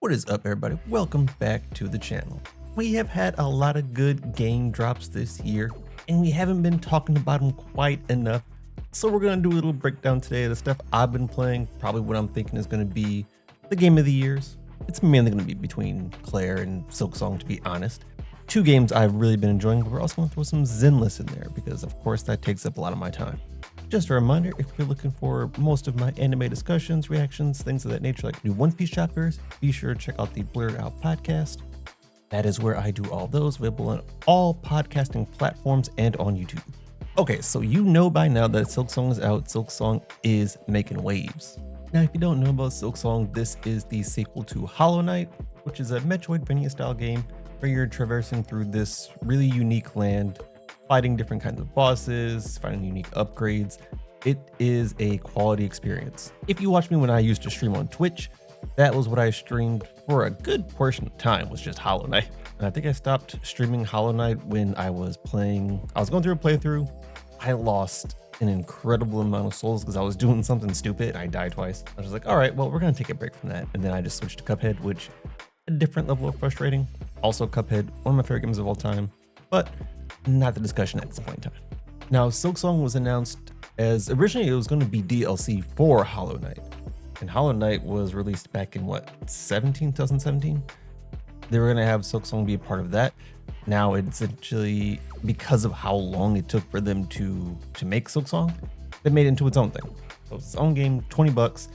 What is up, everybody? Welcome back to the channel. We have had a lot of good game drops this year, and we haven't been talking about them quite enough. So we're going to do a little breakdown today of the stuff I've been playing, probably what I'm thinking is going to be the game of the years. It's mainly going to be between Claire and Silksong, to be honest. Two games I've really been enjoying, but we're also going to throw some Zenless in there because, of course, that takes up a lot of my time. Just a reminder, if you're looking for most of my anime discussions, reactions, things of that nature, like new One Piece chapters, be sure to check out the Blurred Out podcast. That is where I do all those, available on all podcasting platforms and on YouTube. Okay, so you know by now that Silksong is out. Silksong is making waves. Now, if you don't know about Silksong, this is the sequel to Hollow Knight, which is a Metroidvania style game where you're traversing through this really unique land, fighting different kinds of bosses, finding unique upgrades. It is a quality experience. If you watch me when I used to stream on Twitch, that was what I streamed for a good portion of time, was just Hollow Knight. And I think I stopped streaming Hollow Knight when I was going through a playthrough. I lost an incredible amount of souls because I was doing something stupid and I died twice. I was like, all right, well, we're gonna take a break from that. And then I just switched to Cuphead, which a different level of frustrating. Also Cuphead, one of my favorite games of all time, but not the discussion at this point in time. Now, Silksong was announced as originally it was going to be DLC for Hollow Knight, and Hollow Knight was released back in 2017. They were going to have Silksong be a part of that. Now, it's essentially because of how long it took for them to make Silksong, they made it into its own thing. So it's its own game, $20.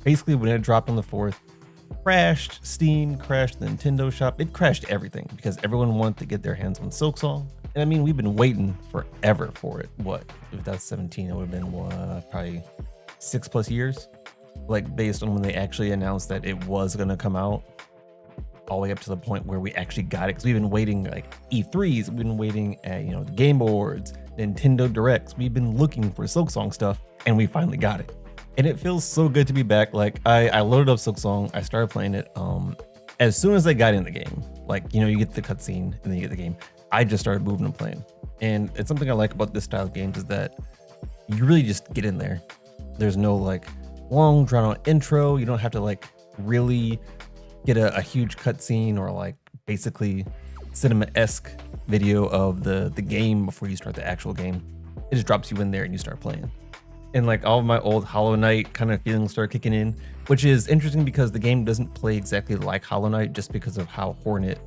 Basically, when it dropped on the 4th, crashed Steam, crashed the Nintendo shop. It crashed everything because everyone wanted to get their hands on Silksong. And I mean, we've been waiting forever for it. What, if that's 17, it would have been probably 6+ years, like based on when they actually announced that it was going to come out, all the way up to the point where we actually got it. Because we've been waiting like E3s, we've been waiting at, the Game Awards, Nintendo Directs. We've been looking for Silksong stuff, and we finally got it. And it feels so good to be back. Like I loaded up Silksong, I started playing it. As soon as I got in the game, like, you get the cutscene and then you get the game, I just started moving and playing. And it's something I like about this style of games is that you really just get in there. There's no like long drawn out intro. You don't have to like really get a huge cutscene or like basically cinema-esque video of the game before you start the actual game. It just drops you in there and you start playing. And like all of my old Hollow Knight kind of feelings start kicking in, which is interesting because the game doesn't play exactly like Hollow Knight just because of how Hornet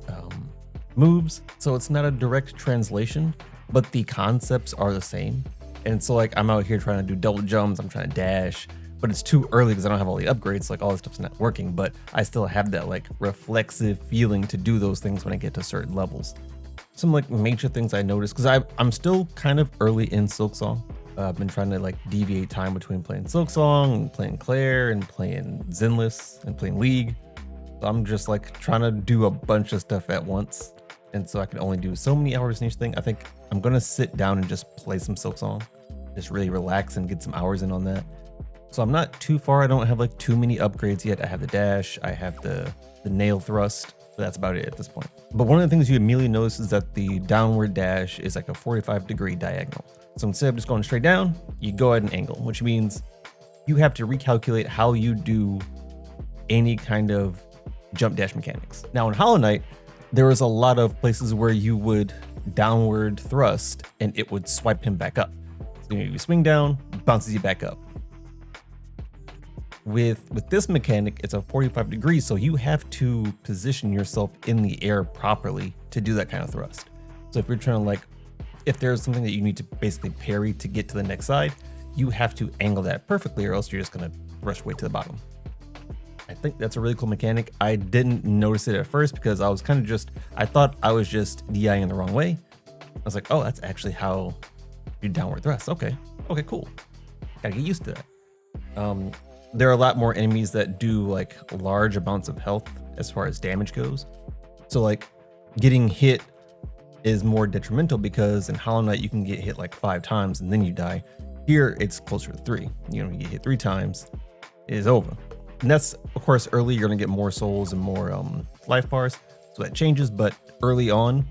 moves. So it's not a direct translation, but the concepts are the same. And so like I'm out here trying to do double jumps, I'm trying to dash, but it's too early because I don't have all the upgrades, like all this stuff's not working, but I still have that like reflexive feeling to do those things when I get to certain levels. Some like major things I noticed, because I'm still kind of early in Silksong. I've been trying to like deviate time between playing Silksong and playing Claire and playing Zenless and playing League. So I'm just like trying to do a bunch of stuff at once. And so I can only do so many hours in each thing. I think I'm going to sit down and just play some Silksong, just really relax and get some hours in on that. So I'm not too far. I don't have like too many upgrades yet. I have the dash, I have the nail thrust. So that's about it at this point. But one of the things you immediately notice is that the downward dash is like a 45-degree diagonal. So instead of just going straight down, you go at an angle, which means you have to recalculate how you do any kind of jump dash mechanics. Now in Hollow Knight, there was a lot of places where you would downward thrust and it would swipe him back up. So you swing down, bounces you back up. With this mechanic, it's a 45 degrees, so you have to position yourself in the air properly to do that kind of thrust. So if you're trying to like, if there's something that you need to basically parry to get to the next side, you have to angle that perfectly or else you're just gonna rush way to the bottom. I think that's a really cool mechanic. I didn't notice it at first because I was kind of I thought I was just DIing the wrong way. I was like, oh, that's actually how you downward thrust. Okay, cool. Gotta get used to that. There are a lot more enemies that do like large amounts of health as far as damage goes. So like getting hit is more detrimental because in Hollow Knight you can get hit like 5 times and then you die. Here it's closer to 3. You get hit 3 times, it is over. And that's, of course, early you're gonna get more souls and more life bars, so that changes. But early on,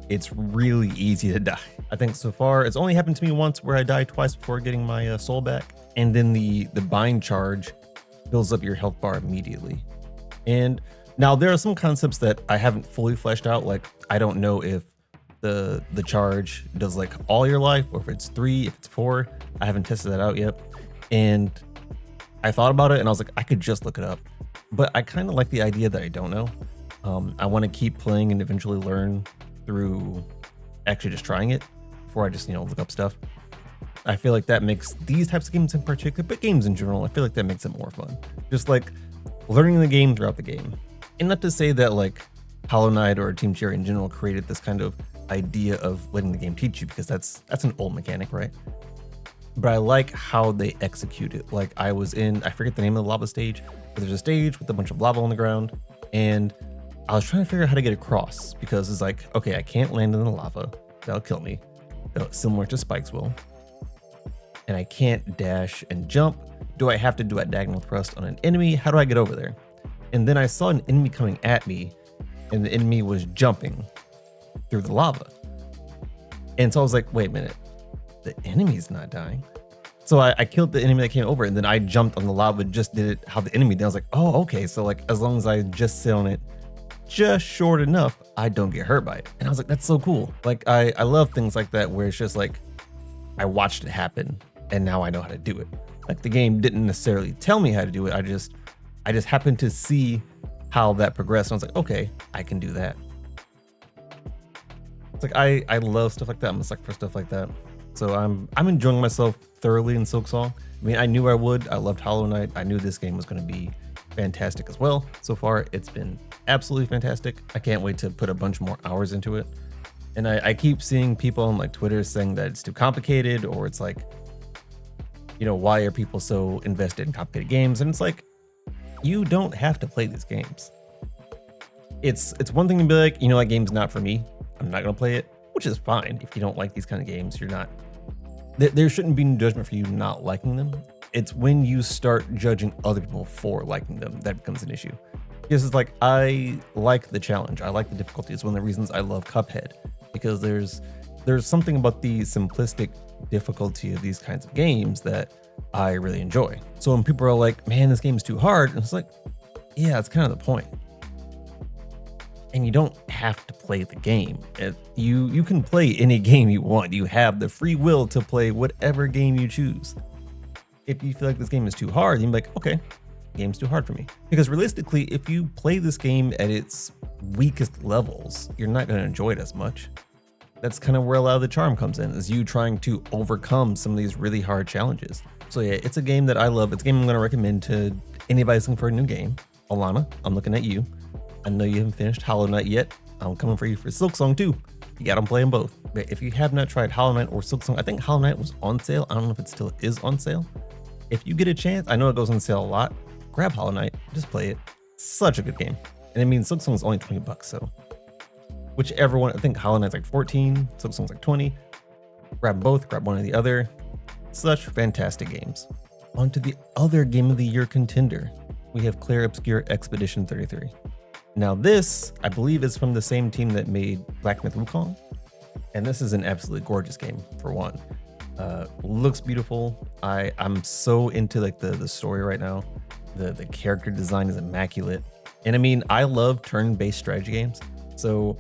it's really easy to die. I think so far it's only happened to me once where I died twice before getting my soul back. And then the bind charge fills up your health bar immediately. And Now there are some concepts that I haven't fully fleshed out. Like I don't know if the charge does like all your life, or if it's 3, if it's 4. I haven't tested that out yet. And I thought about it and I was like, I could just look it up. But I kind of like the idea that I don't know. I want to keep playing and eventually learn through actually just trying it before I just, look up stuff. I feel like that makes these types of games in particular, but games in general, I feel like that makes it more fun. Just like learning the game throughout the game. And not to say that like Hollow Knight or Team Cherry in general created this kind of idea of letting the game teach you, because that's an old mechanic, right? But I like how they execute it. Like I forget the name of the lava stage, but there's a stage with a bunch of lava on the ground, and I was trying to figure out how to get across, because it's like, okay, I can't land in the lava. That'll kill me. Similar to Spikes will. And I can't dash and jump. Do I have to do a diagonal thrust on an enemy? How do I get over there? And then I saw an enemy coming at me, and the enemy was jumping through the lava. And so I was like, wait a minute, the enemy's not dying. So I killed the enemy that came over, and then I jumped on the lava, just did it how the enemy did. I was like, oh, okay. So like, as long as I just sit on it just short enough, I don't get hurt by it. And I was like, that's so cool. Like I love things like that, where it's just like, I watched it happen and now I know how to do it. Like the game didn't necessarily tell me how to do it. I just happened to see how that progressed. And I was like, okay, I can do that. It's like, I love stuff like that. I'm a sucker for stuff like that. So I'm enjoying myself thoroughly in Silksong. I mean, I knew I would. I loved Hollow Knight. I knew this game was going to be fantastic as well. So far, it's been absolutely fantastic. I can't wait to put a bunch more hours into it. And I keep seeing people on like Twitter saying that it's too complicated, or it's like, why are people so invested in complicated games? And it's like, you don't have to play these games. It's one thing to be like, that game's not for me. I'm not going to play it, which is fine. If you don't like these kind of games, you're not, there shouldn't be any judgment for you not liking them. It's when you start judging other people for liking them that becomes an issue. Because it's like, I like the challenge. I like the difficulty. It's one of the reasons I love Cuphead, because there's something about the simplistic difficulty of these kinds of games that I really enjoy. So when people are like, man, this game's too hard, and it's like, yeah, that's kind of the point. And you don't have to play the game. You can play any game you want. You have the free will to play whatever game you choose. If you feel like this game is too hard, you're like, okay, game's too hard for me. Because realistically, if you play this game at its weakest levels, you're not going to enjoy it as much. That's kind of where a lot of the charm comes in, is you trying to overcome some of these really hard challenges. So yeah, it's a game that I love. It's a game I'm going to recommend to anybody looking for a new game. Alana, I'm looking at you. I know you haven't finished Hollow Knight yet. I'm coming for you for Silksong too. You got them playing both. But if you have not tried Hollow Knight or Silksong, I think Hollow Knight was on sale. I don't know if it still is on sale. If you get a chance, I know it goes on sale a lot. Grab Hollow Knight, just play it. Such a good game. And I mean, Silksong is only $20, so whichever one. I think Hollow Knight's like 14, Silksong's like 20. Grab both, grab one or the other. Such fantastic games. On to the other Game of the Year contender. We have Clair Obscur Expedition 33. Now this, I believe, is from the same team that made Black Myth Wukong. And this is an absolutely gorgeous game, for one. Looks beautiful. I'm so into like the story right now. The character design is immaculate. And I mean, I love turn-based strategy games. So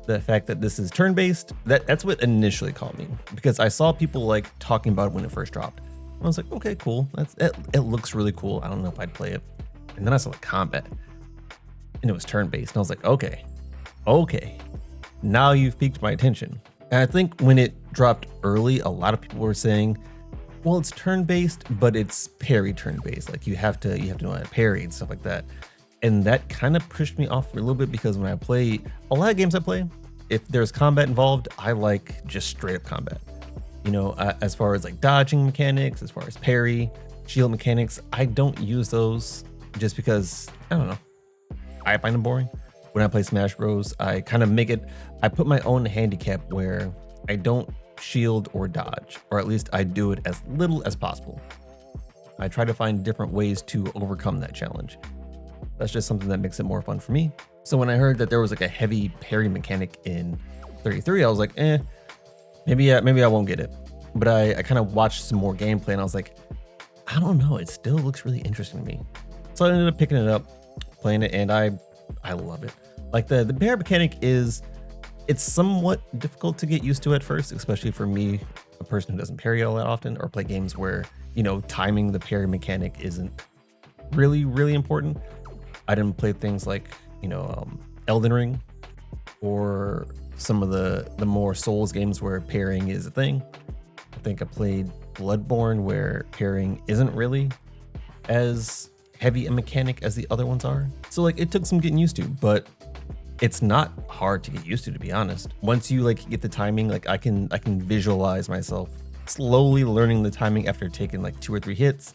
the fact that this is turn-based, that's what initially caught me. Because I saw people like talking about it when it first dropped. I was like, okay, cool. It looks really cool. I don't know if I'd play it. And then I saw the combat. And it was turn-based. And I was like, okay. Now you've piqued my attention. And I think when it dropped early, a lot of people were saying, well, it's turn-based, but it's parry turn-based. Like you have to know how to parry and stuff like that. And that kind of pushed me off for a little bit, because when I play a lot of games I play, if there's combat involved, I like just straight up combat. As far as like dodging mechanics, as far as parry, shield mechanics, I don't use those just because, I don't know, I find them boring. When I play Smash Bros, I kind of I put my own handicap where I don't shield or dodge, or at least I do it as little as possible. I try to find different ways to overcome that challenge. That's just something that makes it more fun for me. So when I heard that there was like a heavy parry mechanic in 33, I was like, maybe I won't get it. But I kind of watched some more gameplay and I was like, I don't know, it still looks really interesting to me. So I ended up picking it up, playing it, and I I love it. Like the parry mechanic it's somewhat difficult to get used to at first, especially for me, a person who doesn't parry all that often or play games where, timing the parry mechanic isn't really, really important. I didn't play things like, Elden Ring or some of the more Souls games where parrying is a thing. I think I played Bloodborne where parrying isn't really as heavy a mechanic as the other ones are. So like it took some getting used to, but it's not hard to get used to be honest. Once you like get the timing, like I can visualize myself slowly learning the timing after taking like 2 or 3 hits,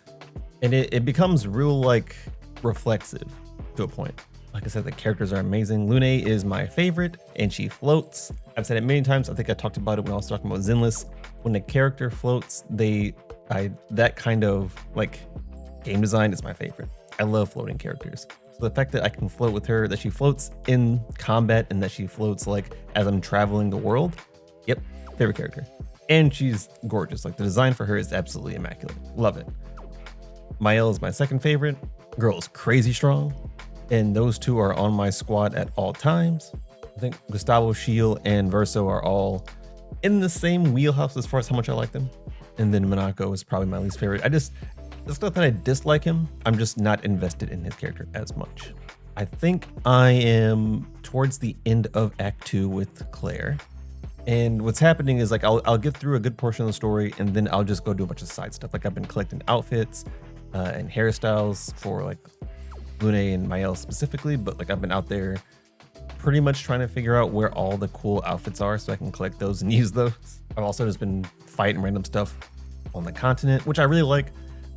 and it becomes real like reflexive to a point. Like I said, the characters are amazing. Lune is my favorite and she floats. I've said it many times. I think I talked about it when I was talking about Zenless. When the character floats, that kind of like game design is my favorite. I love floating characters. So the fact that I can float with her, that she floats in combat and that she floats like as I'm traveling the world. Yep, favorite character. And she's gorgeous. Like the design for her is absolutely immaculate. Love it. Mael is my second favorite. Girl is crazy strong. And those two are on my squad at all times. I think Gustavo, Shield, and Verso are all in the same wheelhouse as far as how much I like them. And then Monaco is probably my least favorite. It's not that I dislike him, I'm just not invested in his character as much. I think I am towards the end of Act 2 with Claire. And what's happening is like I'll get through a good portion of the story and then I'll just go do a bunch of side stuff. Like I've been collecting outfits and hairstyles for like Lune and Mael specifically, but like I've been out there pretty much trying to figure out where all the cool outfits are so I can collect those and use those. I've also just been fighting random stuff on the continent, which I really like.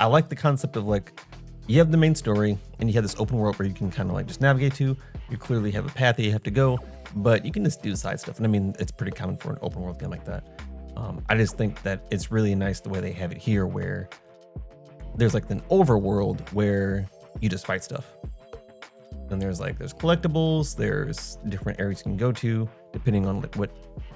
I like the concept of like, you have the main story and you have this open world where you can kind of like just navigate to. You clearly have a path that you have to go, but you can just do side stuff. And I mean, it's pretty common for an open world game like that. I just think that it's really nice the way they have it here where there's like an overworld where you just fight stuff. And there's collectibles, there's different areas you can go to depending on like what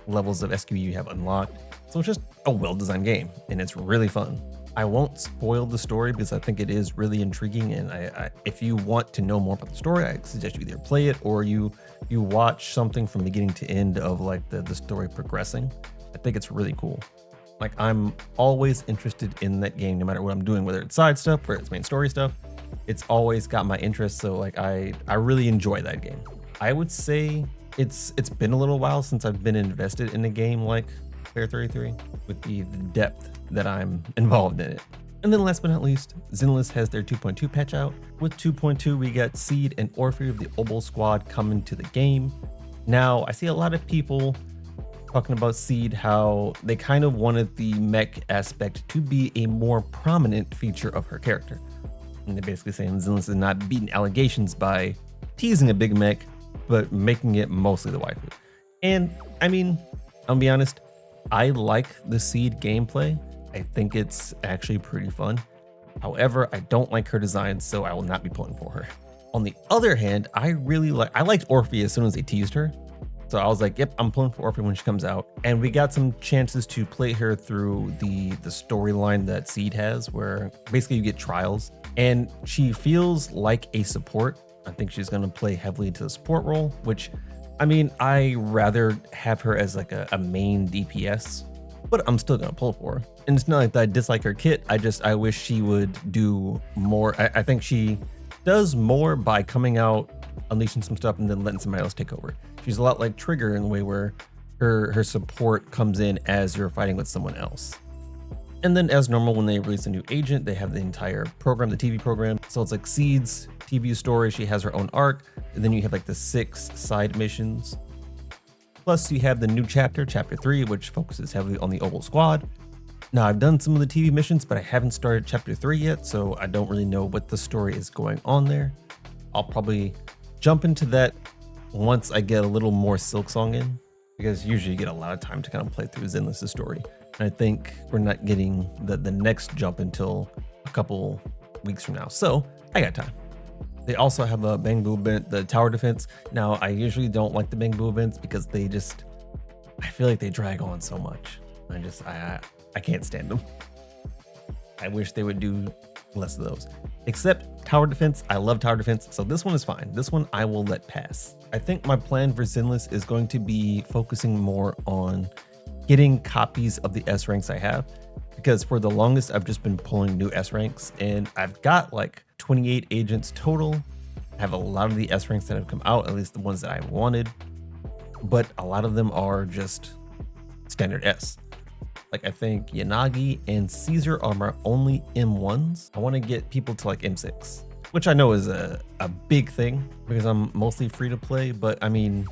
levels of SQE you have unlocked. So it's just a well-designed game and it's really fun. I won't spoil the story because I think it is really intriguing, and I if you want to know more about the story, I suggest you either play it or you watch something from beginning to end of like the story progressing. I think it's really cool. Like I'm always interested in that game no matter what I'm doing, whether it's side stuff or it's main story stuff. It's always got my interest, so like I really enjoy that game. I would say it's been a little while since I've been invested in a game like Player 33 with the depth that I'm involved in it. And then last but not least, Zenless has their 2.2 patch out. With 2.2, we got Seed and Orpheus of the Obol squad coming to the game. Now, I see a lot of people talking about Seed, how they kind of wanted the mech aspect to be a more prominent feature of her character. And they're basically saying Zenless is not beating allegations by teasing a big mech, but making it mostly the waifu. And I mean, I'll be honest, I like the Seed gameplay. I think it's actually pretty fun. However, I don't like her design, so I will not be pulling for her. On the other hand, I liked Orpheus as soon as they teased her. So I was like, yep, I'm pulling for Orpheus when she comes out. And we got some chances to play her through the storyline that Seed has, where basically you get trials. And she feels like a support. I think she's going to play heavily into the support role, which, I mean, I rather have her as like a main DPS, but I'm still going to pull for her. And it's not like that I dislike her kit. I wish she would do more. I think she does more by coming out, unleashing some stuff, and then letting somebody else take over. She's a lot like Trigger in the way where her support comes in as you're fighting with someone else. And then as normal, when they release a new agent, they have the entire program, the TV program. So it's like Seed's TV story. She has her own arc. And then you have like the 6 side missions. Plus you have the new chapter, chapter 3, which focuses heavily on the Obol squad. Now I've done some of the TV missions, but I haven't started chapter 3 yet. So I don't really know what the story is going on there. I'll probably jump into that once I get a little more Silksong in, because usually you get a lot of time to kind of play through Zenless' story. And I think we're not getting the next jump until a couple weeks from now. So I got time. They also have a Bang Boo event, the tower defense. Now I usually don't like the Bang Boo events because I feel like they drag on so much. I can't stand them. I wish they would do less of those. Except tower defense, I love tower defense, so this one is fine. This one I will let pass. I think my plan for Zenless is going to be focusing more on getting copies of the S ranks I have, because for the longest I've just been pulling new S ranks, and I've got like 28 agents total. I have a lot of the S ranks that have come out, at least the ones that I wanted, but a lot of them are just standard S. Like I think Yanagi and Caesar are my only M1s. I want to get people to like M6, which I know is a big thing because I'm mostly free to play, but I mean,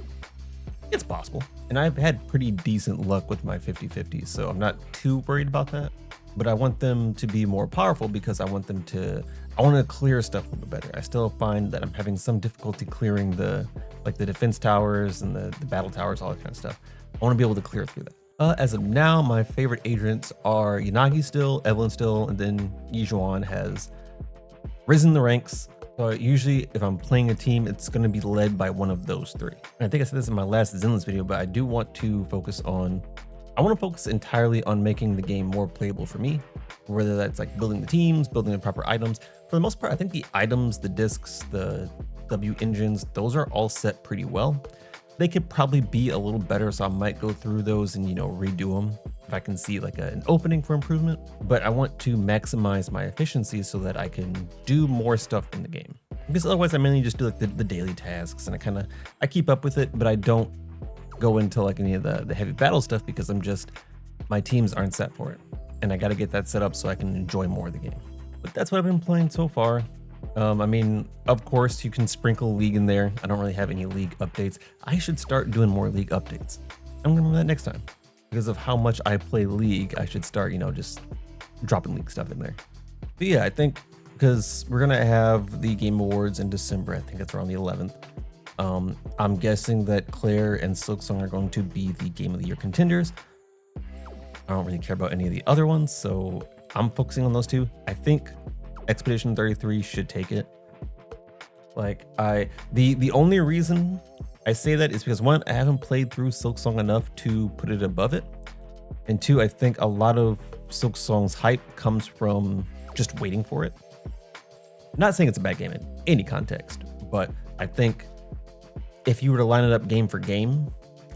it's possible. And I've had pretty decent luck with my 50-50s, so I'm not too worried about that. But I want them to be more powerful because I want to clear stuff a little bit better. I still find that I'm having some difficulty clearing the defense towers and the battle towers, all that kind of stuff. I want to be able to clear through that. As of now, my favorite agents are Yanagi still, Evelyn still, and then Yijuan has risen the ranks. So usually if I'm playing a team, it's going to be led by one of those three. And I think I said this in my last Zenless video, but I do want to focus entirely on making the game more playable for me, whether that's like building the teams, building the proper items. For the most part, I think the items, the discs, the W engines, those are all set pretty well. They could probably be a little better, so I might go through those and, redo them if I can see like an opening for improvement. But I want to maximize my efficiency so that I can do more stuff in the game. Because otherwise I mainly just do like the daily tasks, and I keep up with it, but I don't go into like any of the heavy battle stuff because my teams aren't set for it. And I got to get that set up so I can enjoy more of the game. But that's what I've been playing so far. I mean, of course, you can sprinkle League in there. I don't really have any League updates. I should start doing more League updates. I'm going to remember that next time. Because of how much I play League, I should start, just dropping League stuff in there. But yeah, I think because we're going to have the Game Awards in December. I think it's around the 11th. I'm guessing that Claire and Silksong are going to be the Game of the Year contenders. I don't really care about any of the other ones, so I'm focusing on those two. I think Expedition 33 should take it. Like the only reason I say that is because one, I haven't played through Silksong enough to put it above it. And two, I think a lot of Silksong's hype comes from just waiting for it. Not saying it's a bad game in any context, but I think if you were to line it up game for game,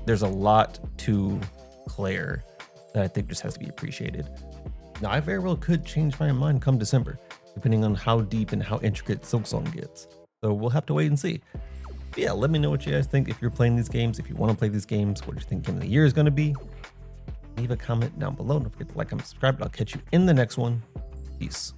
there's a lot to Claire that I think just has to be appreciated. Now, I very well could change my mind come December, depending on how deep and how intricate Silksong gets. So we'll have to wait and see. But yeah, let me know what you guys think if you're playing these games, if you want to play these games, what do you think Game of the Year is going to be? Leave a comment down below. Don't forget to like and subscribe. I'll catch you in the next one. Peace.